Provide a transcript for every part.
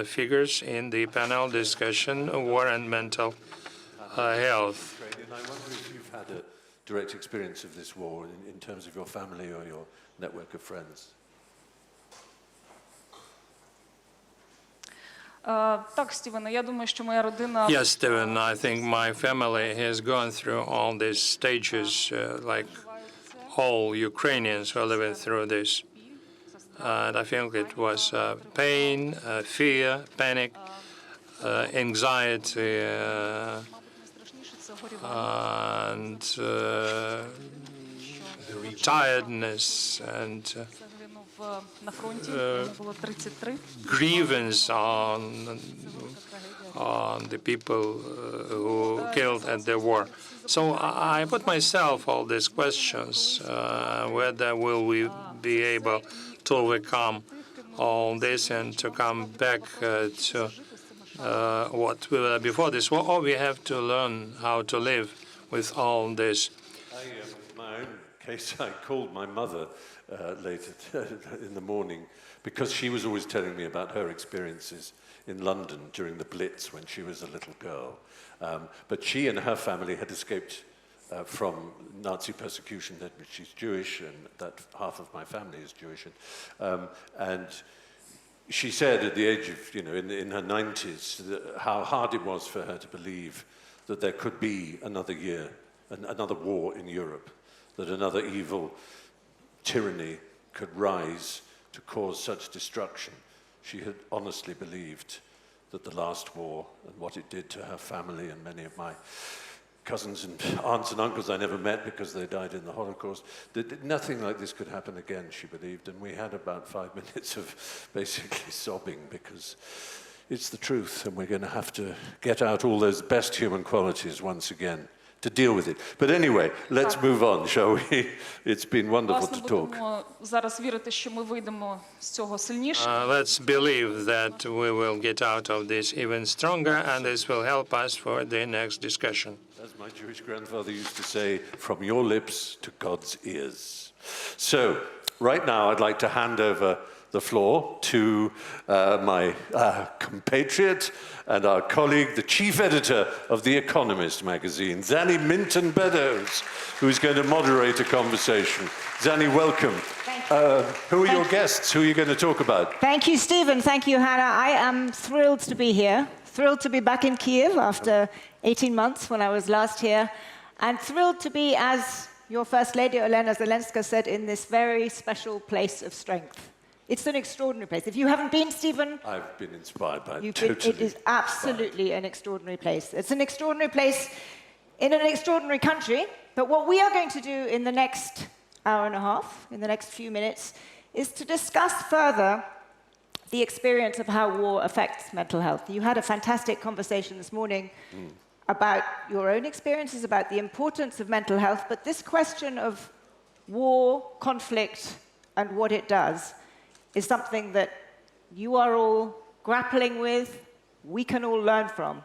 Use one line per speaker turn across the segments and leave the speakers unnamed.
figures in the panel discussion, war and mental health.
And I wonder if you've had a direct experience of this war in terms of your family or your network of friends.
Так, Стівене, я думаю, що моя родина...
Yes, Stephen, I think my family has gone through all these stages, like all Ukrainians who are living through this. And I think it was pain, fear, panic, anxiety, and tiredness, and grievance on the people who killed at the war. So I put myself all these questions, whether will we be able to overcome all this and to come back to what we were before this war, or we have to learn how to live with all this.
My own case, I called my mother later in the morning because she was always telling me about her experiences in London during the Blitz when she was a little girl. But she and her family had escaped from Nazi persecution. She's Jewish, and that half of my family is Jewish. And she said at the age of, in her 90s, how hard it was for her to believe that there could be another year, another war in Europe, that another evil tyranny could rise to cause such destruction. She had honestly believed that the last war and what it did to her family and many of my cousins and aunts and uncles I never met because they died in the Holocaust, that nothing like this could happen again, she believed. And we had about 5 minutes of basically sobbing because it's the truth, and we're going to have to get out all those best human qualities once again to deal with it. But anyway, let's move on, shall we? It's been wonderful to talk.
Let's believe that we will get out of this even stronger, and this will help us for the next discussion.
As my Jewish grandfather used to say, from your lips to God's ears. So, right now I'd like to hand over the floor to my compatriot and our colleague, the chief editor of The Economist magazine, Zanny Minton-Beddoes, who is going to moderate a conversation. Zanny, welcome. Who are your guests? Who are you going to talk about?
Thank you, Stephen. Thank you, Hannah. I am thrilled to be here, thrilled to be back in Kiev after 18 months when I was last here, and thrilled to be, as your First Lady, Olena Zelenska, said, in this very special place of strength. It's an extraordinary place. If you haven't been, Stephen...
I've been inspired by it.
It is absolutely an extraordinary place. It's an extraordinary place in an extraordinary country. But what we are going to do in the next hour and a half, in the next few minutes, is to discuss further the experience of how war affects mental health. You had a fantastic conversation this morning about your own experiences, about the importance of mental health. But this question of war, conflict, and what it does is something that you are all grappling with, we can all learn from.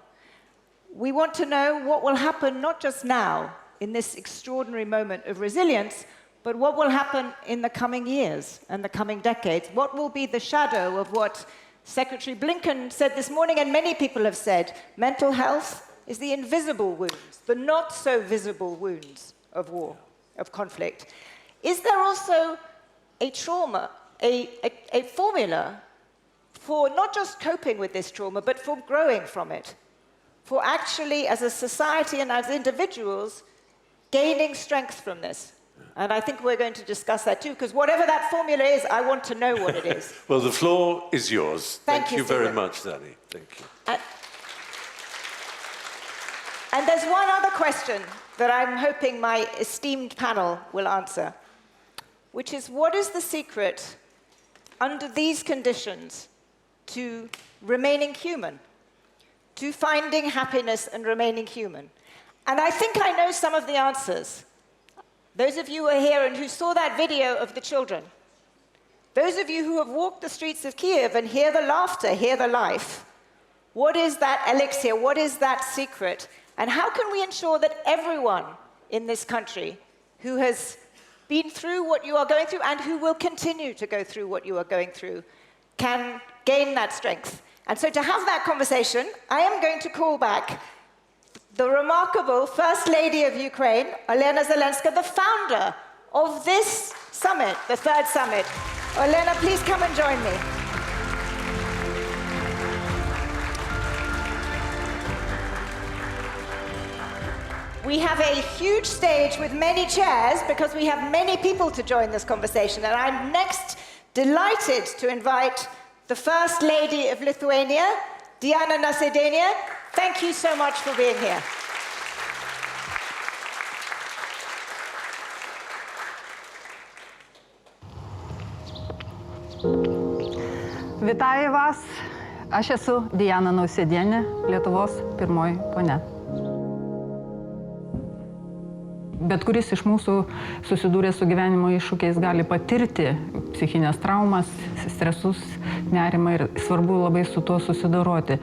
We want to know what will happen not just now, in this extraordinary moment of resilience, but what will happen in the coming years and the coming decades. What will be the shadow of what Secretary Blinken said this morning, and many people have said, mental health is the invisible wounds, the not so visible wounds of war, of conflict. Is there also a trauma, a formula for not just coping with this trauma, but for growing from it, for actually, as a society and as individuals, gaining strength from this? And I think we're going to discuss that too, because whatever that formula is, I want to know what it is.
Well, the floor is yours.
Thank
you very much, Zanny. Thank you.
And there's one other question that I'm hoping my esteemed panel will answer, which is, what is the secret under these conditions to remaining human, to finding happiness and remaining human? And I think I know some of the answers. Those of you who are here and who saw that video of the children, those of you who have walked the streets of Kiev and hear the laughter, hear the life, what is that elixir? What is that secret? And how can we ensure that everyone in this country who has been through what you are going through and who will continue to go through what you are going through can gain that strength? And so to have that conversation, I am going to call back the remarkable First Lady of Ukraine, Olena Zelenska, the founder of this summit, the third summit. Olena, please come and join me. We have a huge stage with many chairs because we have many people to join this conversation. And I'm next delighted to invite the First Lady of Lithuania, Diana Nausėdienė. Thank you so much for being here.
Вітаю вас. Aš esu Diana Nausėdienė, Lietuvos pirmoji ponia. Bet kuris iš mūsų susidūrė su gyvenimo iššūkiais gali patirti psichinės traumas, stresus, nerimą ir svarbu labai su tuo susidoroti.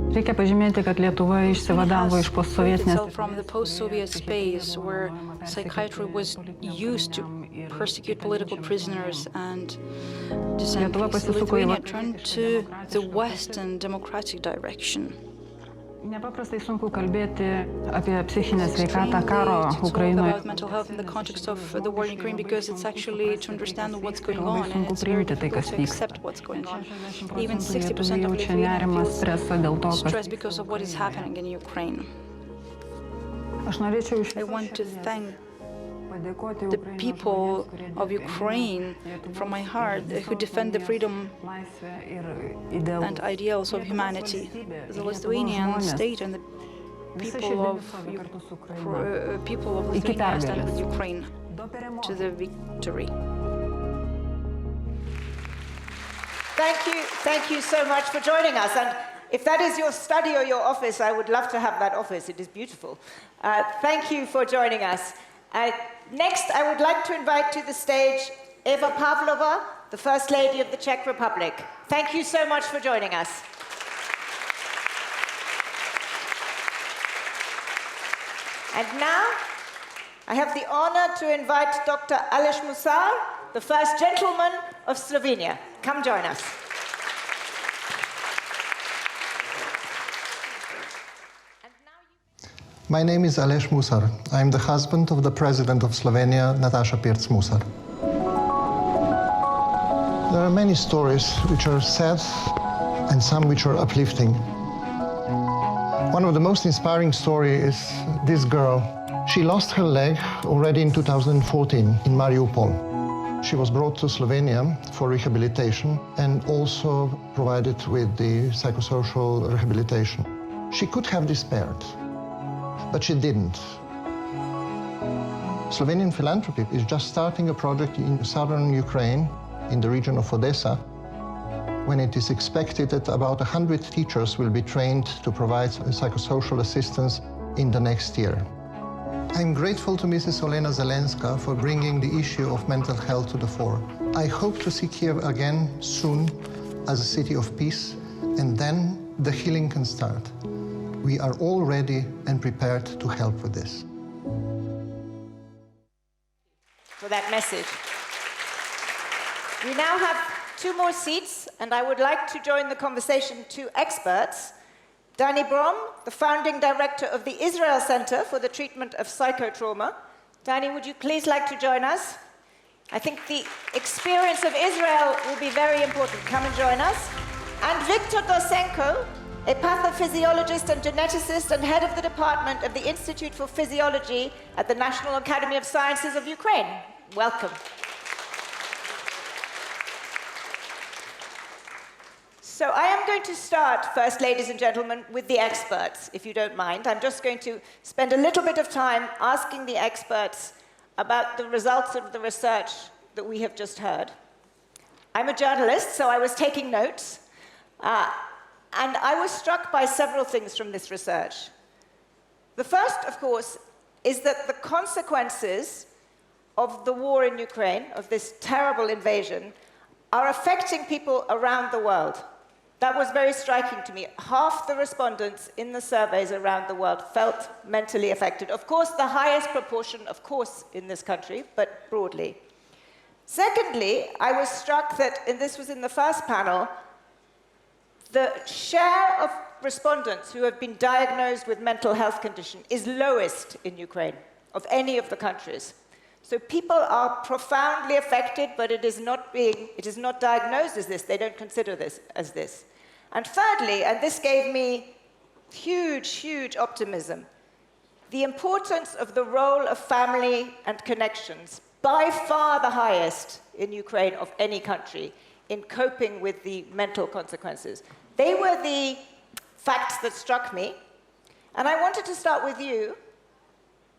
Reikia pažymėti, kad Lietuva išsivadavo iš postsovietinės.
From the post-Soviet space where psychiatry was used to persecute political prisoners and dissenters, Lithuania turned to the Western democratic direction.
Nepaprastai sunku kalbėti apie psichinę sveikatą karo Ukrainoje.
About mental health in the context of the war in Ukraine because it's actually to understand what's going on and it's very difficult to accept what's going on. Even 60% of Lithuanians feel stress because of what is happening in Ukraine. I want to thank the people of Ukraine from my heart who defend the freedom and ideals of humanity. The Lithuanian state and the people of Lithuania stand with Ukraine to the victory.
Thank you so much for joining us. And if that is your study or your office, I would love to have that office. It is beautiful. Thank you for joining us. Next, I would like to invite to the stage Eva Pavlova, the First Lady of the Czech Republic. Thank you so much for joining us. And now, I have the honor to invite Dr. Aleš Musar, the First Gentleman of Slovenia. Come join us.
My name is Aleš Musar. I'm the husband of the President of Slovenia, Nataša Pirc Musar. There are many stories which are sad and some which are uplifting. One of the most inspiring stories is this girl. She lost her leg already in 2014 in Mariupol. She was brought to Slovenia for rehabilitation and also provided with the psychosocial rehabilitation. She could have despaired, but she didn't. Slovenian Philanthropy is just starting a project in southern Ukraine, in the region of Odessa, when it is expected that about 100 teachers will be trained to provide psychosocial assistance in the next year. I'm grateful to Mrs. Olena Zelenska for bringing the issue of mental health to the fore. I hope to see Kiev again soon as a city of peace, and then the healing can start. We are all ready and prepared to help with this.
For that message. We now have two more seats, and I would like to join the conversation two experts. Dani Brom, the founding director of the Israel Center for the Treatment of Psychotrauma. Dani, would you please like to join us? I think the experience of Israel will be very important. Come and join us. And Viktor Dosenko, a pathophysiologist and geneticist and head of the department of the Institute for Physiology at the National Academy of Sciences of Ukraine. Welcome. So I am going to start, first, ladies and gentlemen, with the experts, if you don't mind. I'm just going to spend a little bit of time asking the experts about the results of the research that we have just heard. I'm a journalist, so I was taking notes. And I was struck by several things from this research. The first, of course, is that the consequences of the war in Ukraine, of this terrible invasion, are affecting people around the world. That was very striking to me. Half the respondents in the surveys around the world felt mentally affected. Of course, the highest proportion, of course, in this country, but broadly. Secondly, I was struck that, and this was in the first panel, the share of respondents who have been diagnosed with mental health condition is lowest in Ukraine of any of the countries. So people are profoundly affected, but it is not diagnosed as this. They don't consider this as this. And thirdly, and this gave me huge, huge optimism, the importance of the role of family and connections, by far the highest in Ukraine of any country, in coping with the mental consequences. They were the facts that struck me. And I wanted to start with you.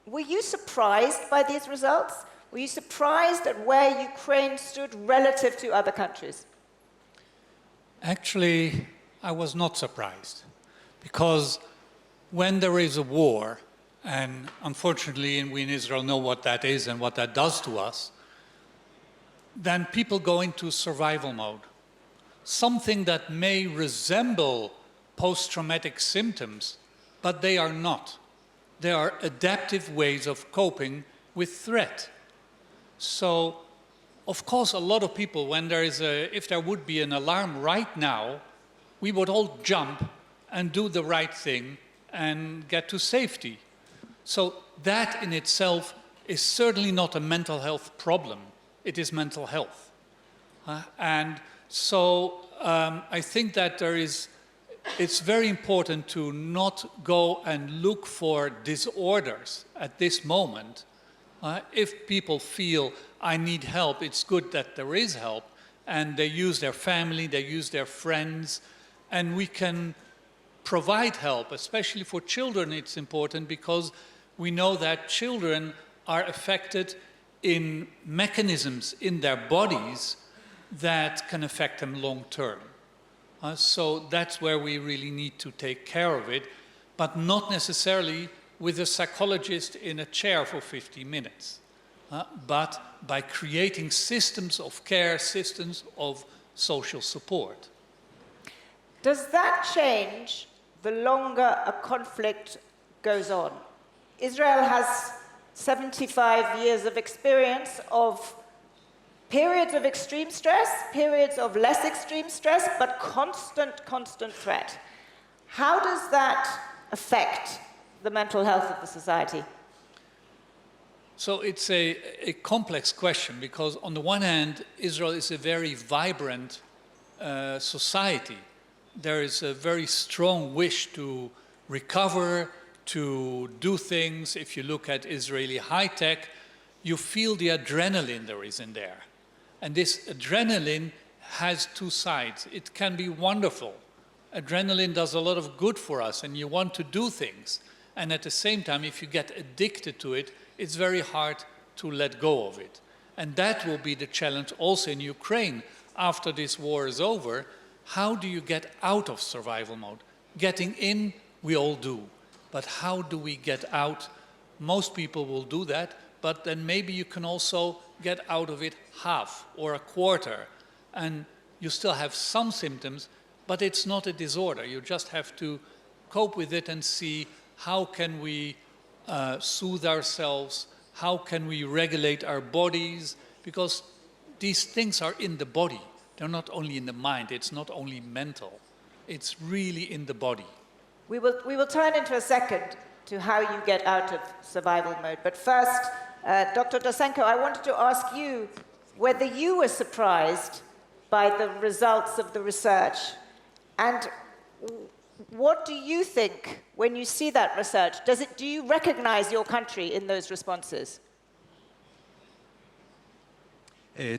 Were you surprised by these results? Were you surprised at where Ukraine stood relative to other countries?
Actually, I was not surprised. Because when there is a war, and unfortunately we in Israel know what that is and what that does to us, then people go into survival mode. Something that may resemble post-traumatic symptoms, but they are not. They are adaptive ways of coping with threat. So, of course, a lot of people, when if there would be an alarm right now, we would all jump and do the right thing and get to safety. So that in itself is certainly not a mental health problem. It is mental health. And so I think that it's very important to not go and look for disorders at this moment. If people feel, I need help, it's good that there is help, and they use their family, they use their friends, and we can provide help, especially for children. It's important because we know that children are affected in mechanisms in their bodies that can affect them long term. So that's where we really need to take care of it, but not necessarily with a psychologist in a chair for 50 minutes, but by creating systems of care, systems of social support.
Does that change the longer a conflict goes on? Israel has 75 years of experience of periods of extreme stress, periods of less extreme stress, but constant threat. How does that affect the mental health of the society?
So it's a complex question because on the one hand, Israel is a very vibrant society. There is a very strong wish to recover, to do things. If you look at Israeli high-tech, you feel the adrenaline there is in there. And this adrenaline has two sides. It can be wonderful. Adrenaline does a lot of good for us, and you want to do things. And at the same time, if you get addicted to it, it's very hard to let go of it. And that will be the challenge also in Ukraine after this war is over. How do you get out of survival mode? Getting in, we all do. But how do we get out? Most people will do that, but then maybe you can also get out of it half or a quarter. And you still have some symptoms, but it's not a disorder. You just have to cope with it and see how can we soothe ourselves, how can we regulate our bodies, because these things are in the body. They're not only in the mind, it's not only mental, it's really in the body.
We will turn into a second to how you get out of survival mode. But first, Dr. Dosenko, I wanted to ask you whether you were surprised by the results of the research, and what do you think when you see that research? Do you recognize your country in those responses?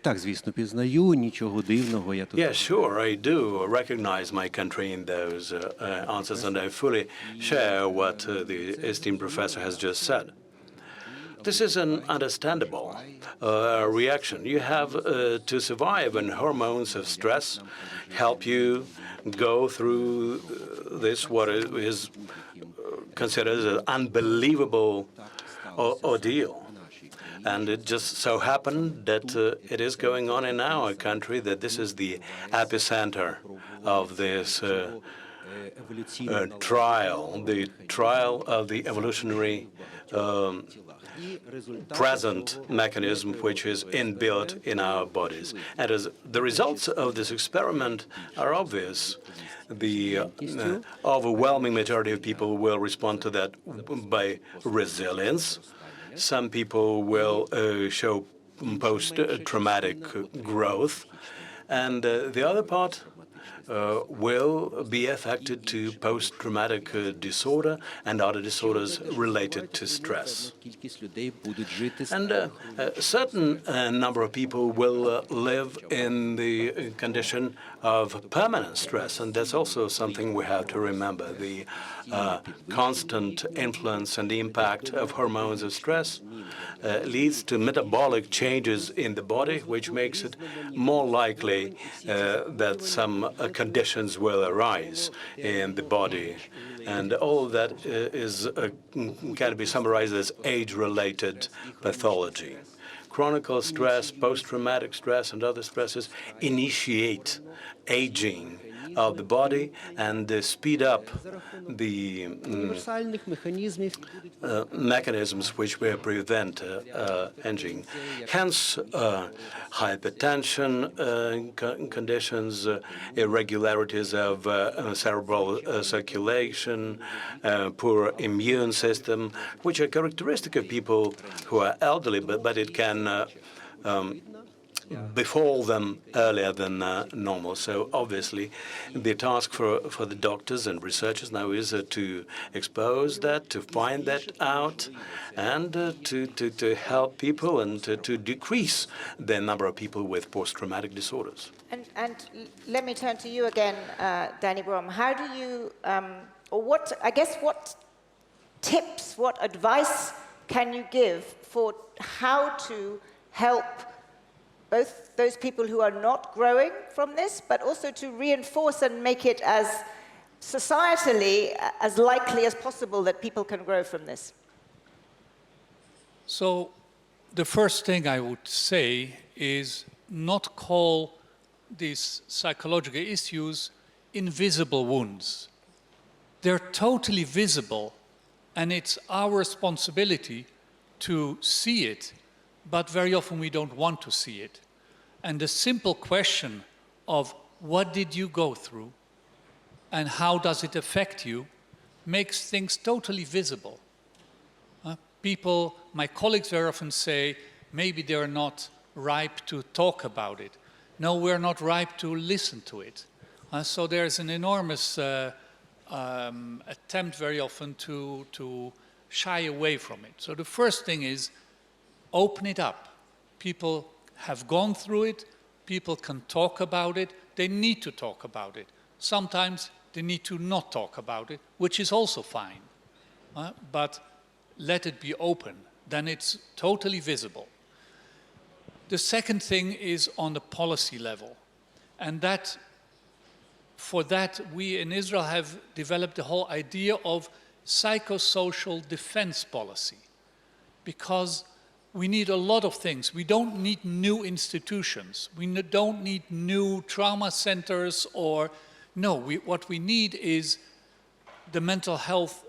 Так, звісно, пізнаю, нічого дивного. Я тут...
Yeah, sure, I do recognize my country in those answers, and I fully share what the esteemed professor has just said. This is an understandable reaction. You have to survive, and hormones of stress help you go through this, what is considered an unbelievable ordeal. And it just so happened that it is going on in our country, that this is the epicenter of this trial, the trial of the evolutionary present mechanism which is inbuilt in our bodies. And as the results of this experiment are obvious, the overwhelming majority of people will respond to that by resilience. Some people will show post-traumatic growth, and the other part will be affected to post-traumatic disorder and other disorders related to stress. And a certain number of people will live in the condition of permanent stress, and that's also something we have to remember. The constant influence and the impact of hormones of stress leads to metabolic changes in the body, which makes it more likely that some conditions will arise in the body. And all of that can be summarized as age-related pathology. Chronic stress, post-traumatic stress, and other stresses initiate aging of the body and speed up the mechanisms which will prevent aging. Hence, hypertension conditions, irregularities of cerebral circulation, poor immune system, which are characteristic of people who are elderly, but it can befall them earlier than normal. So obviously, the task for the doctors and researchers now is to expose that, to find that out, and to help people and to decrease the number of people with post-traumatic disorders.
And let me turn to you again, Danny Brom. How do you, or what, I guess, what tips, what advice can you give for how to help both those people who are not growing from this, but also to reinforce and make it as societally as likely as possible that people can grow from this?
So the first thing I would say is not call these psychological issues invisible wounds. They're totally visible, and it's our responsibility to see it, but very often we don't want to see it. And the simple question of what did you go through and how does it affect you makes things totally visible. People, my colleagues very often say, maybe they're not ripe to talk about it. No, we're not ripe to listen to it. So there's an enormous attempt very often to shy away from it. So the first thing is open it up. People have gone through it. People can talk about it. They need to talk about it. Sometimes they need to not talk about it, which is also fine. But let it be open. Then it's totally visible. The second thing is on the policy level. And for that, we in Israel have developed the whole idea of psychosocial defense policy. Because we need a lot of things. We don't need new institutions. We don't need new trauma centers what we need is the mental health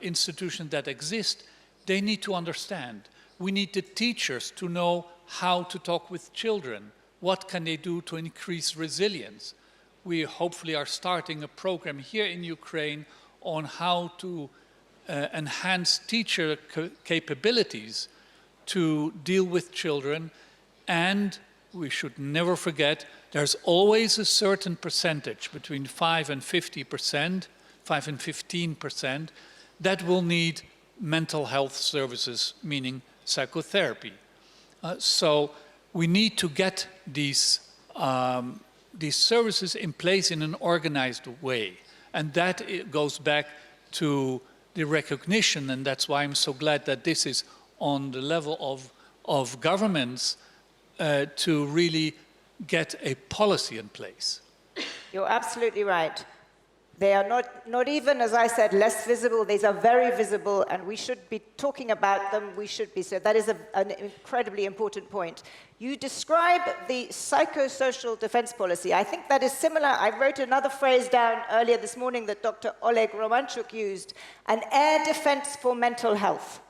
institutions that exist. They need to understand. We need the teachers to know how to talk with children. What can they do to increase resilience? We hopefully are starting a program here in Ukraine on how to enhance teacher capabilities to deal with children. And we should never forget, there's always a certain percentage, between 5 and 15%, that will need mental health services, meaning psychotherapy. So we need to get these services in place in an organized way. And that goes back to the recognition, and that's why I'm so glad that this is on the level of governments to really get a policy in place.
You're absolutely right. They are not even, as I said, less visible. These are very visible, and we should be talking about them. We should be. So that is an incredibly important point. You describe the psychosocial defense policy. I think that is similar. I wrote another phrase down earlier this morning that Dr. Oleg Romanchuk used, an air defense for mental health.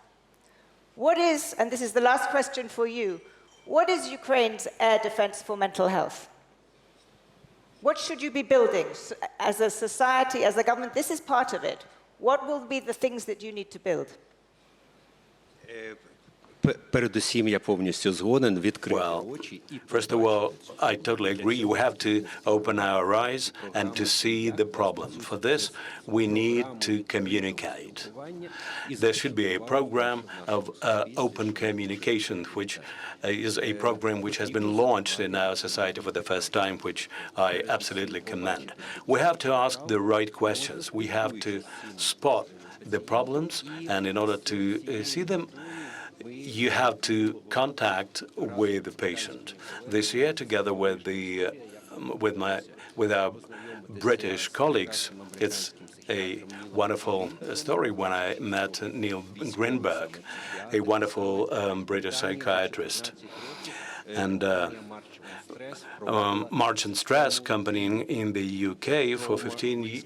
What is, and this is the last question for you, what is Ukraine's air defense for mental health? What should you be building as a society, as a government? This is part of it. What will be the things that you need to build?
Передусім, я повністю згоден, відкрити очі.
First of all, I totally agree. We have to open our eyes and to see the problem. For this, we need to communicate. There should be a program of open communication, which is a program which has been launched in our society for the first time, which I absolutely commend. We have to ask the right questions. We have to spot the problems, and in order to see them, you have to contact with the patient. This year, together with our British colleagues, it's a wonderful story when I met Neil Greenberg, a wonderful British psychiatrist. And March and Stress company in the UK for 15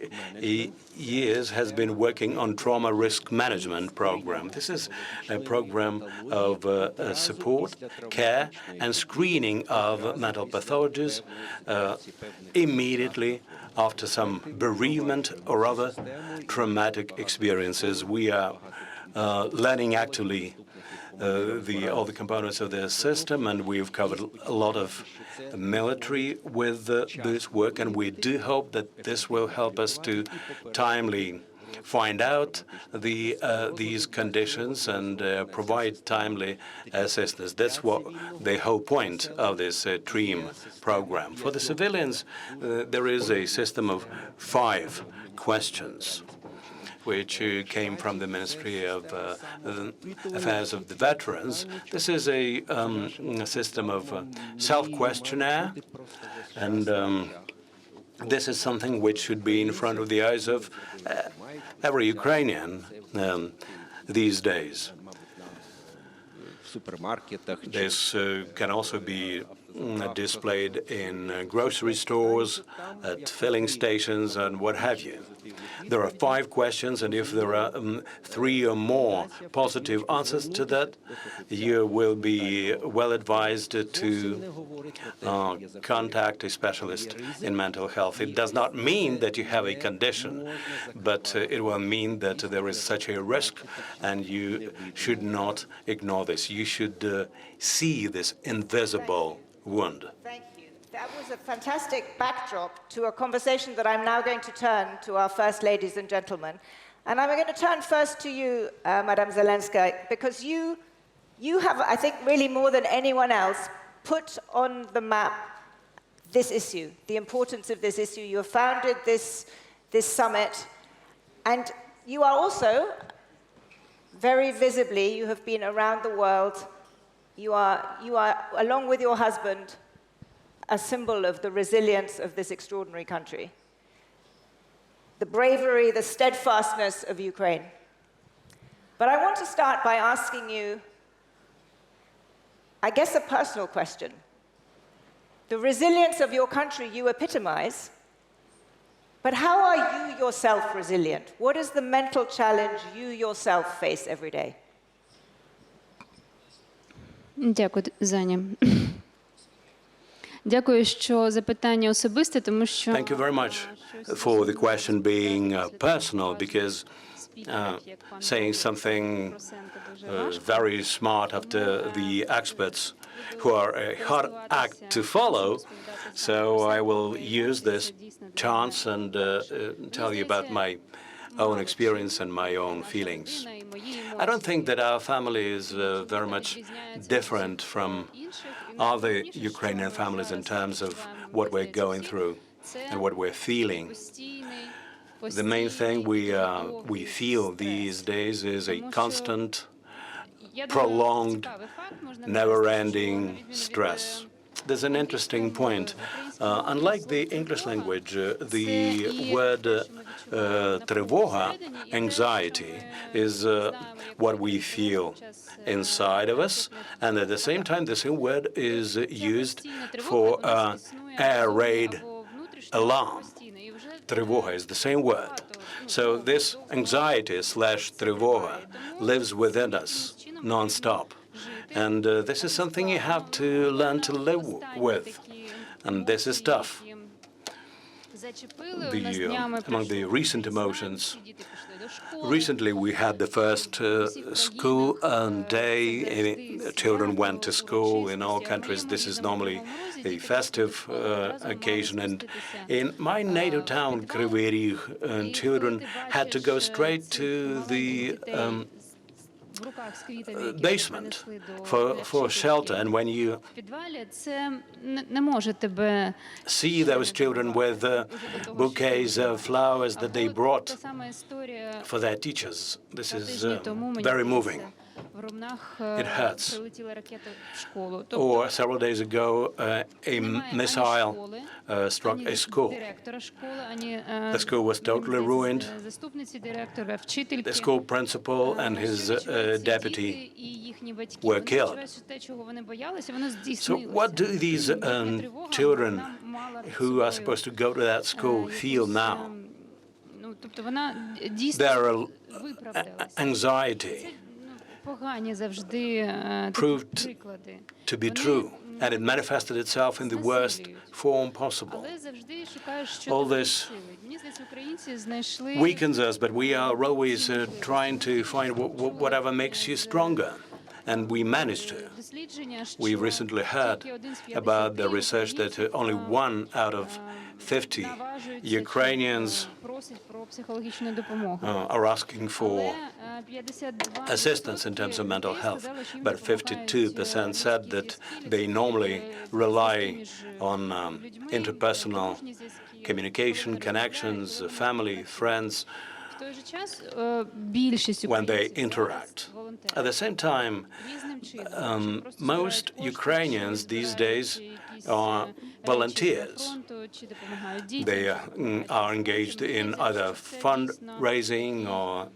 years has been working on trauma risk management program. This is a program of support, care, and screening of mental pathologies immediately after some bereavement or other traumatic experiences. We are learning actually all the components of the system, and we've covered a lot of military with this work, and we do hope that this will help us to timely find out these conditions and provide timely assistance. That's what the whole point of this DREAM program. For the civilians, there is a system of 5 questions, which came from the Ministry of Affairs of the Veterans. This is a system of self-questionnaire, and this is something which should be in front of the eyes of every Ukrainian these days. This can also be displayed in grocery stores, at filling stations, and what have you. There are 5 questions, and if there are 3 or more positive answers to that, you will be well advised to contact a specialist in mental health. It does not mean that you have a condition, but it will mean that there is such a risk, and you should not ignore this. You should see this invisible wound.
Thank you. That was a fantastic backdrop to a conversation that I'm now going to turn to our first ladies and gentlemen. And I'm going to turn first to you, Madame Zelenska, because you have, I think, really more than anyone else, put on the map this issue, the importance of this issue. You have founded this summit, and you are also, very visibly, you have been around the world. You are, along with your husband, a symbol of the resilience of this extraordinary country, the bravery, the steadfastness of Ukraine. But I want to start by asking you, I guess, a personal question. The resilience of your country you epitomize, but how are you yourself resilient? What is the mental challenge you yourself face every day?
Дякую, Заня. Дякую, що запитання особисте, тому що
Thank you very much for the question being personal, because saying something very smart after the experts who are a hard act to follow. So I will use this chance and tell you about my own experience and my own feelings. I don't think that our family is very much different from other Ukrainian families in terms of what we're going through and what we're feeling. The main thing we feel these days is a constant, prolonged, never-ending stress. There's an interesting point. Unlike the English language, the word Тривога, anxiety, is what we feel inside of us, and at the same time, the same word is used for air raid alarm. Тривога is the same word. So this anxiety/тривога lives within us non-stop. And this is something you have to learn to live with. And this is tough. Among the recent emotions, recently we had the first school day. Children went to school in all countries. This is normally a festive occasion. And in my native town, Kryvyi Rih, children had to go straight to the basement for shelter. And when you see those children with bouquets of flowers that they brought for their teachers, this is very moving. It hurts. Or several days ago, a missile struck a school. The school was totally ruined. The school principal and his deputy were killed. So what do these children who are supposed to go to that school feel now? Their anxiety proved to be true, and it manifested itself in the worst form possible. All this weakens us, but we are always trying to find whatever makes you stronger, and we managed to. We recently heard about the research that only 1 out of 50 Ukrainians are asking for assistance in terms of mental health, but 52% said that they normally rely on interpersonal communication, connections, family, friends, when they interact. At the same time, most Ukrainians these days are volunteers. They are engaged in either fundraising or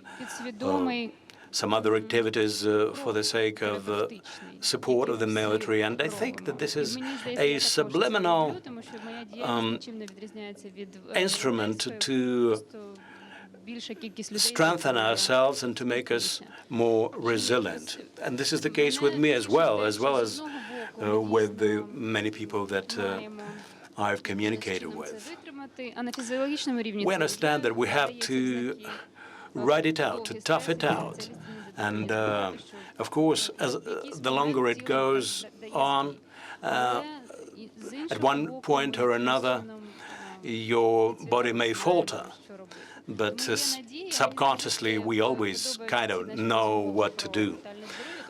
some other activities for the sake of support of the military. And I think that this is a subliminal instrument to strengthen ourselves and to make us more resilient. And this is the case with me as well as with the many people that I've communicated with. We understand that we have to ride it out, to tough it out. And of course, as the longer it goes on, at one point or another, your body may falter. But subconsciously, we always kind of know what to do.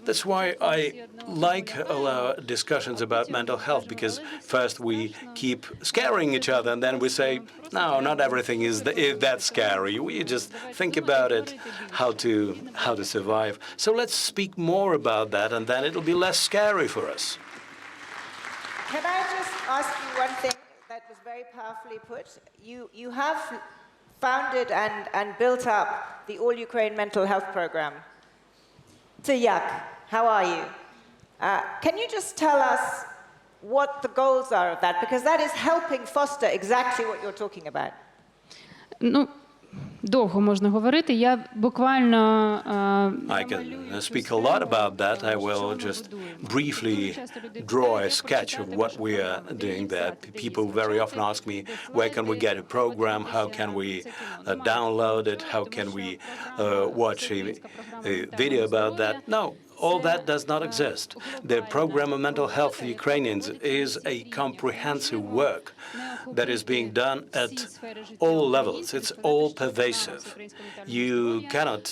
That's why I like all our discussions about mental health, because first we keep scaring each other, and then we say, no, not everything is that scary. We just think about it, how to survive. So let's speak more about that, and then it'll be less scary for us.
Can I just ask you one thing that was very powerfully put? You have founded and built up the All Ukraine Mental Health Program. Tyak, how are you? Can you just tell us what the goals are of that? Because that is helping foster exactly what you're talking about.
Довго можна говорити. Я буквально
I can speak a lot about that. I will just briefly draw a sketch of what we are doing there. People very often ask me, where can we get a program? How can we download it? How can we watch a video about that? No. All that does not exist. The program of mental health for Ukrainians is a comprehensive work that is being done at all levels. It's all pervasive. You cannot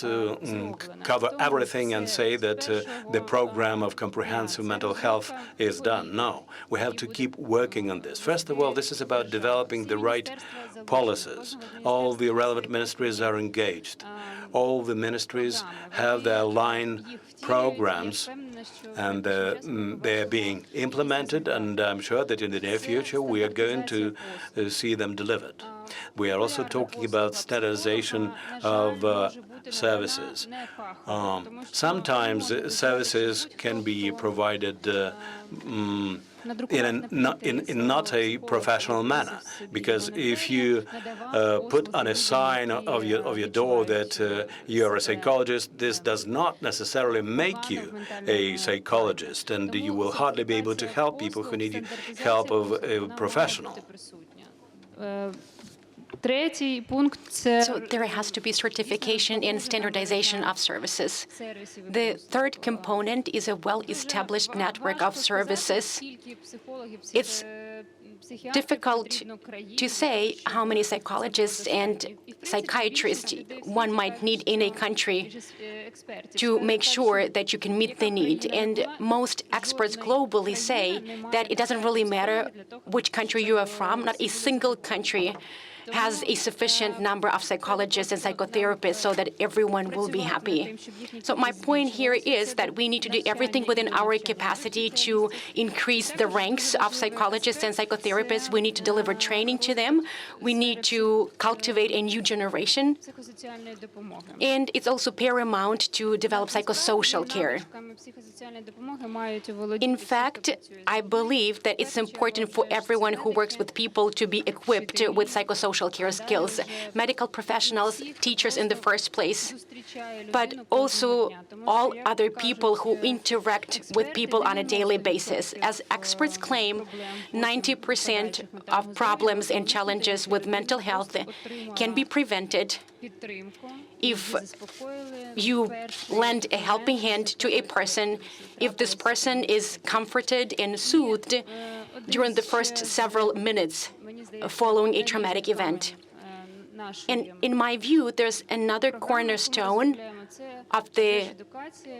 cover everything and say that the program of comprehensive mental health is done. No, we have to keep working on this. First of all, this is about developing the right policies. All the relevant ministries are engaged. All the ministries have their line programs, and they're being implemented, and I'm sure that in the near future we are going to see them delivered. We are also talking about standardization of services. Sometimes services can be provided in not a professional manner, because if you put on a sign of your door that you're a psychologist, this does not necessarily make you a psychologist, and you will hardly be able to help people who need help of a professional.
So there has to be certification and standardization of services. The third component is a well-established network of services. It's difficult to say how many psychologists and psychiatrists one might need in a country to make sure that you can meet the need. And most experts globally say that it doesn't really matter which country you are from. Not a single country has a sufficient number of psychologists and psychotherapists so that everyone will be happy. So my point here is that we need to do everything within our capacity to increase the ranks of psychologists and psychotherapists. We need to deliver training to them. We need to cultivate a new generation. And it's also paramount to develop psychosocial care. In fact, I believe that it's important for everyone who works with people to be equipped with psychosocial care skills, medical professionals, teachers in the first place, but also all other people who interact with people on a daily basis. As experts claim, 90% of problems and challenges with mental health can be prevented if you lend a helping hand to a person, if this person is comforted and soothed during the first several minutes following a traumatic event. And in my view, there's another cornerstone of the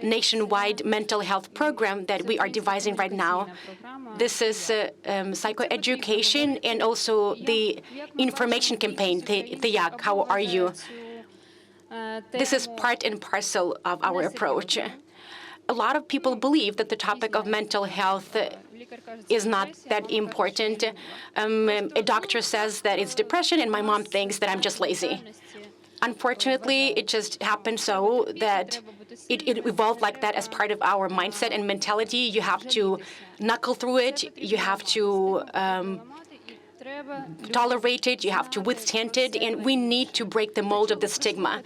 nationwide mental health program that we are devising right now. This is psychoeducation and also the information campaign, Teyak, how are you? This is part and parcel of our approach. A lot of people believe that the topic of mental health is not that important. A doctor says that it's depression, and my mom thinks that I'm just lazy. Unfortunately, it just happened so that it evolved like that as part of our mindset and mentality. You have to knuckle through it. You have to tolerate it, you have to withstand it, and we need to break the mold of the stigma.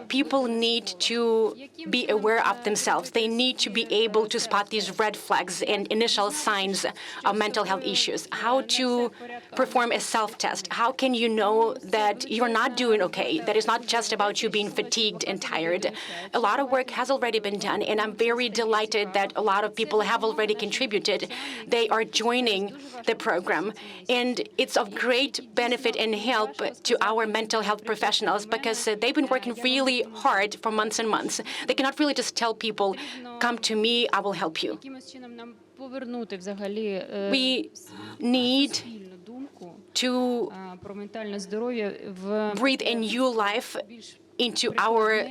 People need to be aware of themselves. They need to be able to spot these red flags and initial signs of mental health issues. How to perform a self-test. How can you know that you're not doing okay, that it's not just about you being fatigued and tired. A lot of work has already been done, and I'm very delighted that a lot of people have already contributed. They are joining the program, and it's of great benefit and help to our mental health professionals because they've been working really hard for months and months. They cannot really just tell people, come to me, I will help you. We need to breathe a new life into our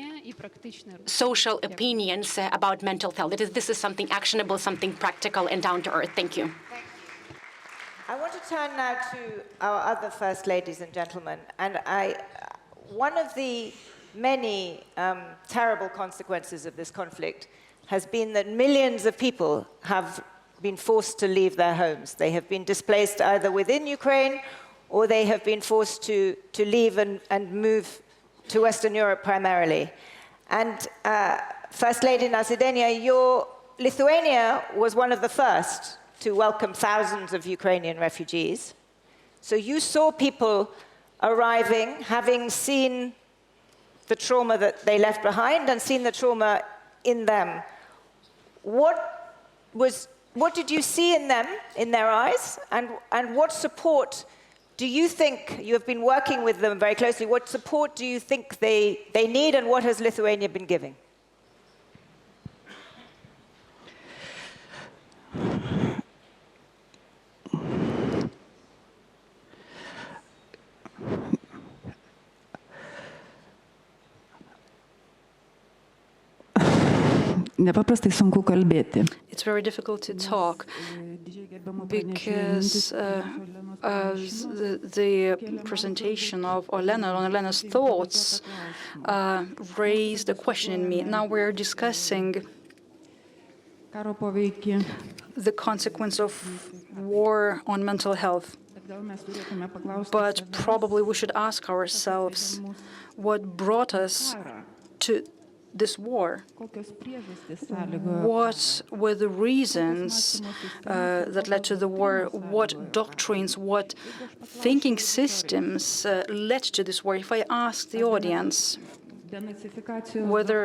social opinions about mental health. This is something actionable, something practical and down to earth. Thank you.
I want to turn now to our other First Ladies and Gentlemen. And one of the many terrible consequences of this conflict has been that millions of people have been forced to leave their homes. They have been displaced either within Ukraine or they have been forced to leave and move to Western Europe primarily. And First Lady Nasidenia, Lithuania was one of the first to welcome thousands of Ukrainian refugees. So you saw people arriving, having seen the trauma that they left behind and seen the trauma in them. What did you see in them, in their eyes, and what support do you think, you have been working with them very closely, what support do you think they need, and what has Lithuania been giving?
It's very difficult to talk because the presentation of Olena's thoughts raised a question in me. Now we're discussing the consequence of war on mental health. But probably we should ask ourselves what brought us to this war. What were the reasons that led to the war? What doctrines, what thinking systems led to this war? If I ask the audience whether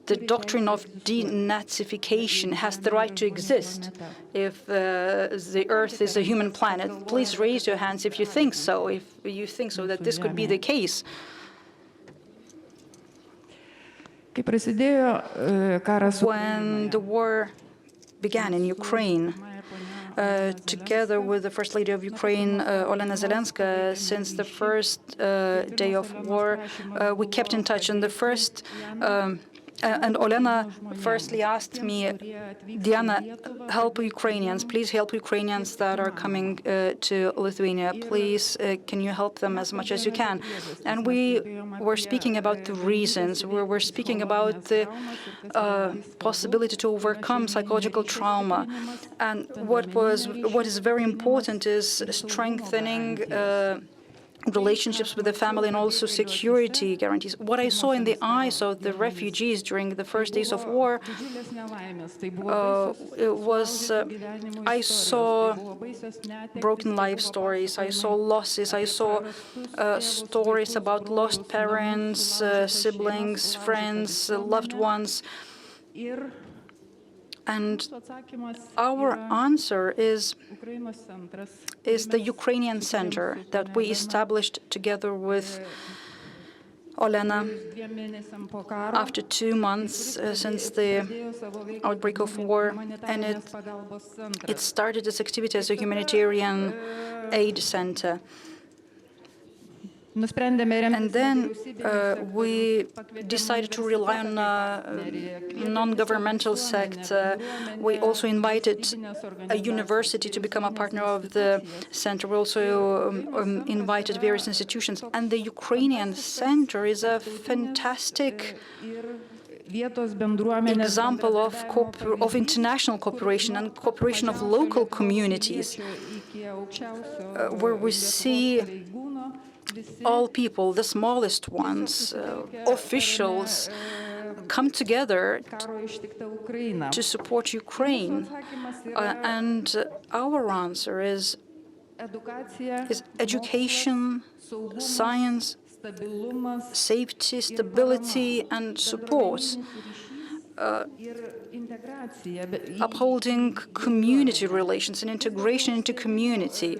the doctrine of denazification has the right to exist, if the Earth is a human planet, please raise your hands if you think so, that this could be the case. When the war began in Ukraine, together with the First Lady of Ukraine, Olena Zelenska, since the first day of war, we kept in touch. And and Olena firstly asked me, Diana, help Ukrainians. Please help Ukrainians that are coming to Lithuania. Please, can you help them as much as you can? And we were speaking about the reasons. We were speaking about the possibility to overcome psychological trauma. And what is very important is strengthening relationships with the family and also security guarantees. What I saw in the eyes of the refugees during the first days of war I saw broken life stories, I saw losses, I saw stories about lost parents, siblings, friends, loved ones. And our answer is the Ukrainian Center that we established together with Olena after 2 months since the outbreak of war. And it started its activity as a humanitarian aid center. And then we decided to rely on non-governmental sector. We also invited a university to become a partner of the center. We also invited various institutions. And the Ukrainian Center is a fantastic example of international cooperation and cooperation of local communities, where we see all people, the smallest ones, officials, come together to support Ukraine. And our answer is education, science, safety, stability, and support. Upholding community relations and integration into community.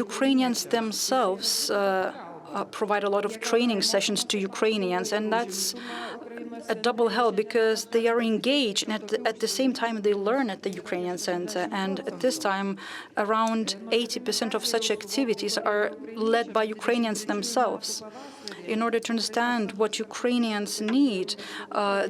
Ukrainians themselves provide a lot of training sessions to Ukrainians, and that's a double help because they are engaged, and at the same time they learn at the Ukrainian Center. And at this time, around 80% of such activities are led by Ukrainians themselves. In order to understand what Ukrainians need,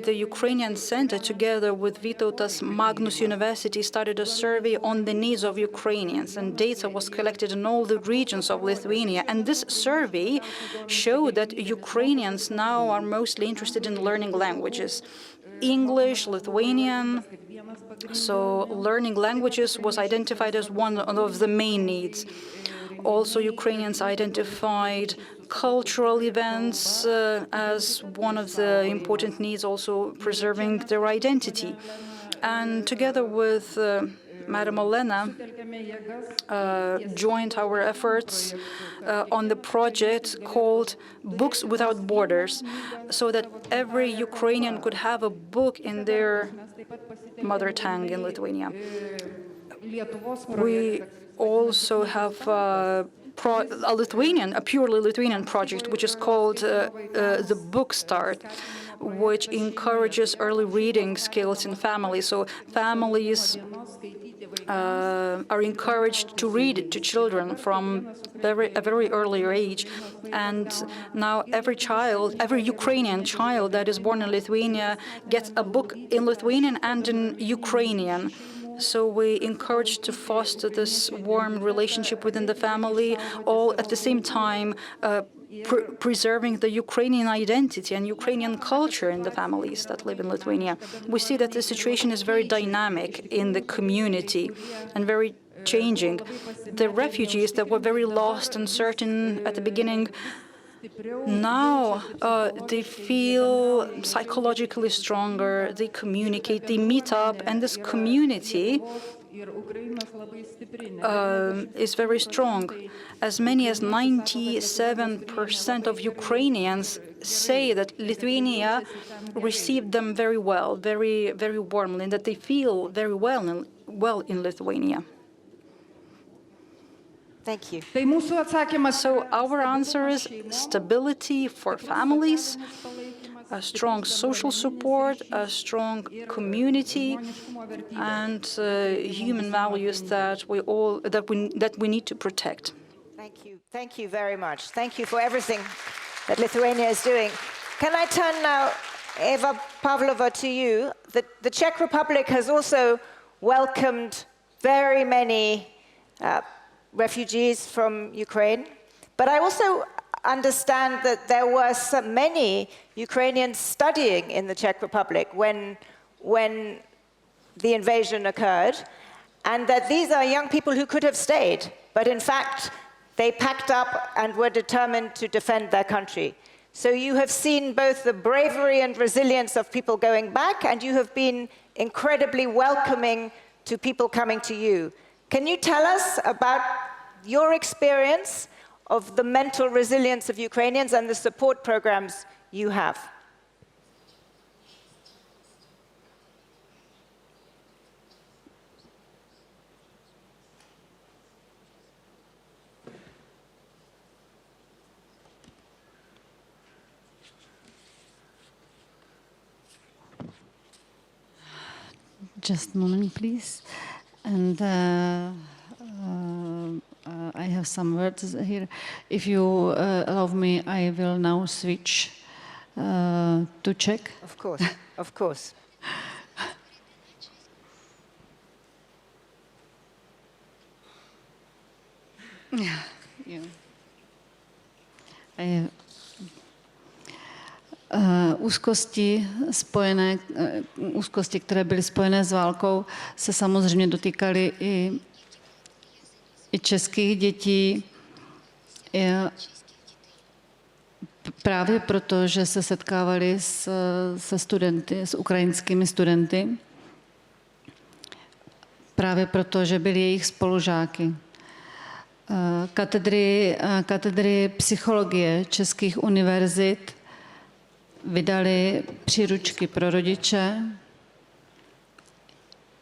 the Ukrainian Center, together with Vytautas Magnus University, started a survey on the needs of Ukrainians, and data was collected in all the regions of Lithuania. And this survey showed that Ukrainians now are mostly interested in learning languages. English, Lithuanian. So learning languages was identified as one of the main needs. Also, Ukrainians identified cultural events as one of the important needs, also preserving their identity. And together with Madam Olena, joined our efforts on the project called Books Without Borders, so that every Ukrainian could have a book in their mother tongue in Lithuania. We also have a purely Lithuanian project, which is called the Book Start, which encourages early reading skills in families. So families are encouraged to read to children from a very early age. And now every Ukrainian child that is born in Lithuania gets a book in Lithuanian and in Ukrainian. So we encourage to foster this warm relationship within the family, all at the same time preserving the Ukrainian identity and Ukrainian culture in the families that live in Lithuania. We see that the situation is very dynamic in the community and very changing. The refugees that were very lost and certain at the beginning, now they feel psychologically stronger, they communicate, they meet up, and this community is very strong. As many as 97% of Ukrainians say that Lithuania received them very well, very, very warmly, and that they feel very well in Lithuania.
Thank you.
So our answer is stability for families, a strong social support, a strong community, and human values that we need to protect.
Thank you. Thank you very much. Thank you for everything that Lithuania is doing. Can I turn now, Eva Pavlova, to you? The Czech Republic has also welcomed very many refugees from Ukraine, but I also understand that there were many Ukrainians studying in the Czech Republic when the invasion occurred, and that these are young people who could have stayed, but in fact they packed up and were determined to defend their country. So you have seen both the bravery and resilience of people going back, and you have been incredibly welcoming to people coming to you. Can you tell us about your experience of the mental resilience of Ukrainians and the support programs you have?
Just a moment, please. And I have some words here. If you allow me, I will now switch to Czech.
Of course, of course.
Yeah. Úzkosti, které byly spojené s válkou, se samozřejmě dotýkaly i českých dětí. Právě proto, že se setkávali se studenty, s ukrajinskými studenty. Právě proto, že byli jejich spolužáky. Katedry psychologie českých univerzit vydali příručky pro rodiče,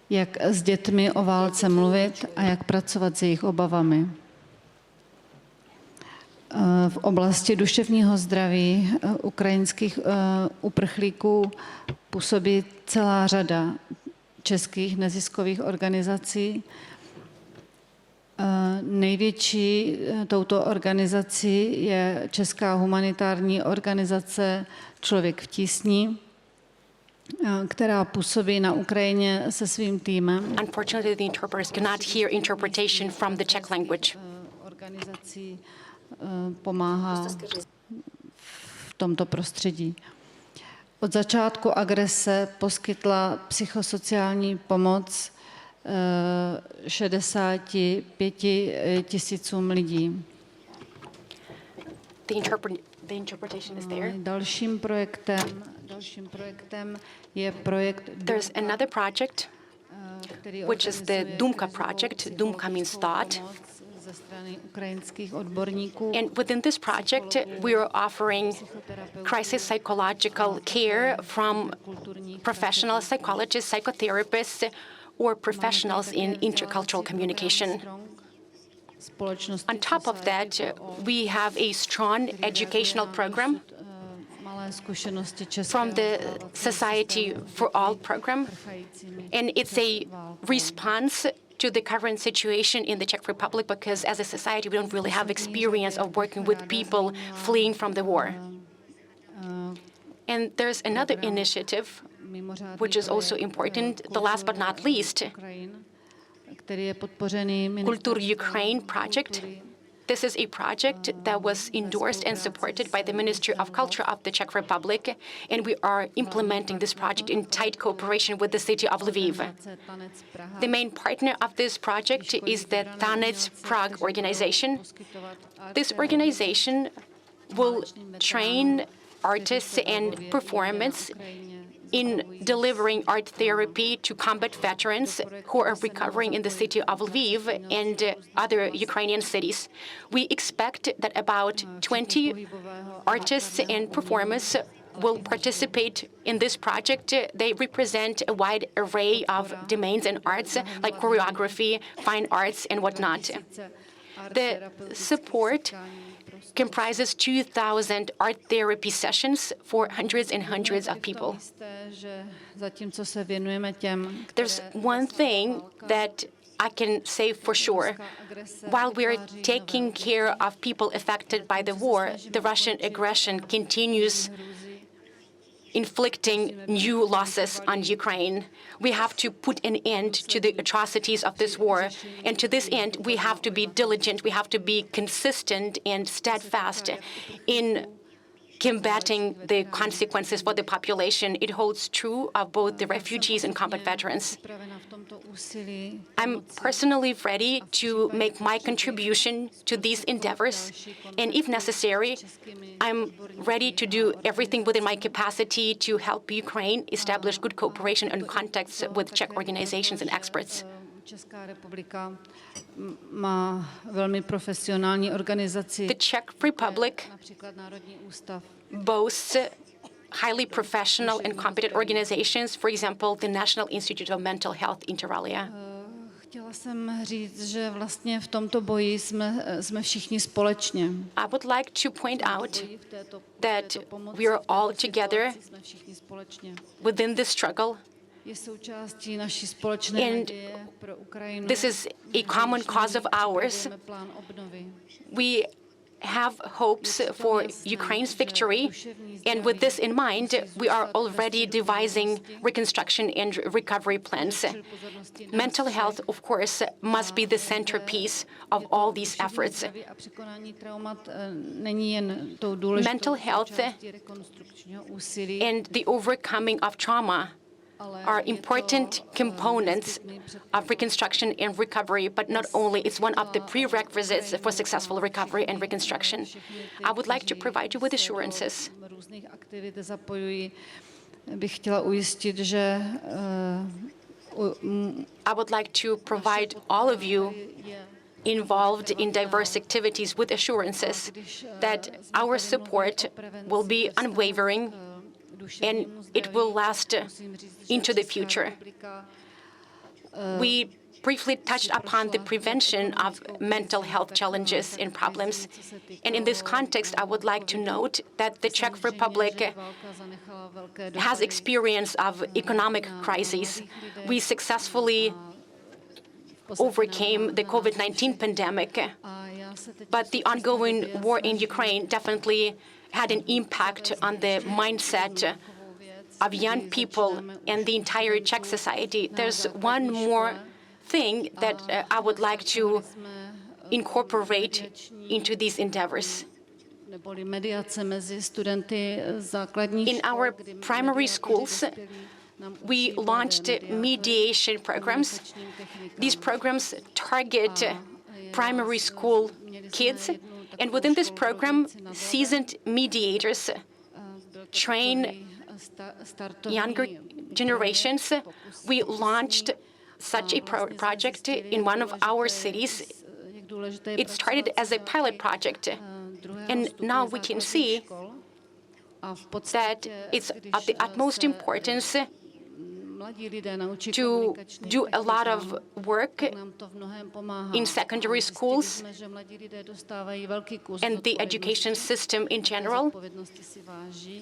jak s dětmi o válce mluvit a jak pracovat s jejich obavami. V oblasti duševního zdraví ukrajinských uprchlíků působí celá řada českých neziskových organizací. Největší touto organizací je česká humanitární organizace Člověk v tísni, která působí na Ukrajině se svým týmem.
Unfortunately, the interpreters cannot hear interpretation from the Czech language.
Organizací pomáhá v tomto prostředí. Od začátku agrese poskytla psychosociální pomoc 65 000 lidí.
The interpretation is there.
Dalším projektem je projekt.
There's another project, which is the Dumka project. Dumka means thought. And within this project, we are offering crisis psychological care from professional psychologists, psychotherapists, or professionals in intercultural communication. On top of that, we have a strong educational program from the Society for All program, and it's a response to the current situation in the Czech Republic, because as a society, we don't really have experience of working with people fleeing from the war. And there's another initiative which is also important. The last but not least, Kultur Ukraine project. This is a project that was endorsed and supported by the Ministry of Culture of the Czech Republic, and we are implementing this project in tight cooperation with the city of Lviv. The main partner of this project is the Tanec Prague organization. This organization will train artists and performers in delivering art therapy to combat veterans who are recovering in the city of Lviv and other Ukrainian cities. We expect that about 20 artists and performers will participate in this project. They represent a wide array of domains and arts like choreography, fine arts, and whatnot. The support comprises 2,000 art therapy sessions for hundreds and hundreds of people. There's one thing that I can say for sure. While we are taking care of people affected by the war, the Russian aggression continues inflicting new losses on Ukraine. We have to put an end to the atrocities of this war. And to this end, we have to be diligent, we have to be consistent and steadfast in combating the consequences for the population. It holds true of both the refugees and combat veterans. I'm personally ready to make my contribution to these endeavors, and if necessary, I'm ready to do everything within my capacity to help Ukraine establish good cooperation and contacts with Czech organizations and experts. The Czech Republic boasts highly professional and competent organizations, for example, the National Institute of Mental Health inter alia. I would like to point out that we are all together within this struggle. And this is a common cause of ours. We have hopes for Ukraine's victory, and with this in mind, we are already devising reconstruction and recovery plans. Mental health, of course, must be the centerpiece of all these efforts. Mental health and the overcoming of trauma are important components of reconstruction and recovery, but not only, it's one of the prerequisites for successful recovery and reconstruction. I would like to provide you with assurances. I would like to provide all of you involved in diverse activities with assurances that our support will be unwavering and it will last into the future. We briefly touched upon the prevention of mental health challenges and problems. And in this context, I would like to note that the Czech Republic has experience of economic crises. We successfully overcame the COVID-19 pandemic, but the ongoing war in Ukraine definitely had an impact on the mindset of young people and the entire Czech society. There's one more thing that I would like to incorporate into these endeavors. In our primary schools, we launched mediation programs. These programs target primary school kids, and within this program, seasoned mediators train younger generations. We launched such a project in one of our cities. It started as a pilot project, and now we can see that it's of the utmost importance to do a lot of work in secondary schools and the education system in general.